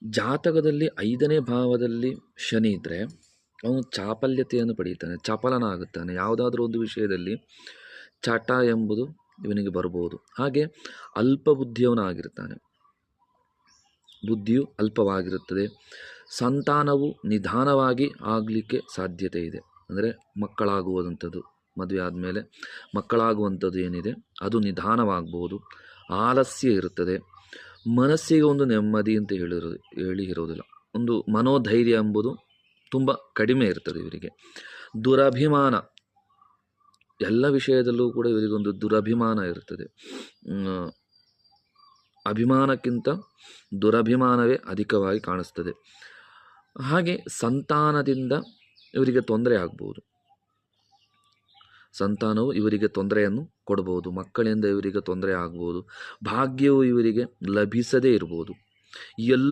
ಜಾತಕದಲ್ಲಿ 5ನೇ ಭಾವದಲ್ಲಿ ಶನಿ ಇದ್ದರೆ ಅವನು ಚಾಪಲ್ಯತೆಯನ್ನು ಪಡೀತಾನೆ, ಚಪಲನಾಗುತ್ತಾನೆ. ಯಾವುದಾದ್ರೂ ಒಂದು ವಿಷಯದಲ್ಲಿ ಚಟ ಎಂಬುದು ಇವನಿಗೆ ಬರ್ಬೋದು. ಹಾಗೆ ಅಲ್ಪ ಬುದ್ಧಿಯವನಾಗಿರ್ತಾನೆ, ಬುದ್ಧಿಯು ಅಲ್ಪವಾಗಿರುತ್ತದೆ. ಸಂತಾನವು ನಿಧಾನವಾಗಿ ಆಗಲಿಕ್ಕೆ ಸಾಧ್ಯತೆ ಇದೆ. ಅಂದರೆ ಮಕ್ಕಳಾಗುವಂಥದ್ದು, ಮದುವೆ ಆದಮೇಲೆ ಮಕ್ಕಳಾಗುವಂಥದ್ದು ಏನಿದೆ ಅದು ನಿಧಾನವಾಗ್ಬೋದು. ಆಲಸ್ಯ ಇರುತ್ತದೆ. ಮನಸ್ಸಿಗೆ ಒಂದು ನೆಮ್ಮದಿ ಅಂತ ಇರೋದಿಲ್ಲ. ಒಂದು ಮನೋಧೈರ್ಯ ಎಂಬುದು ತುಂಬ ಕಡಿಮೆ ಇರ್ತದೆ ಇವರಿಗೆ. ದುರಭಿಮಾನ, ಎಲ್ಲ ವಿಷಯದಲ್ಲೂ ಕೂಡ ಇವರಿಗೊಂದು ದುರಭಿಮಾನ ಇರ್ತದೆ. ಅಭಿಮಾನಕ್ಕಿಂತ ದುರಭಿಮಾನವೇ ಅಧಿಕವಾಗಿ ಕಾಣಿಸ್ತದೆ. ಹಾಗೆ ಸಂತಾನದಿಂದ ಇವರಿಗೆ ತೊಂದರೆ ಆಗ್ಬೋದು. ಸಂತಾನವು ಇವರಿಗೆ ತೊಂದರೆಯನ್ನು ಕೊಡ್ಬೋದು, ಮಕ್ಕಳಿಂದ ಇವರಿಗೆ ತೊಂದರೆ ಆಗ್ಬೋದು, ಭಾಗ್ಯವು ಇವರಿಗೆ ಲಭಿಸದೇ ಇರ್ಬೋದು. ಎಲ್ಲ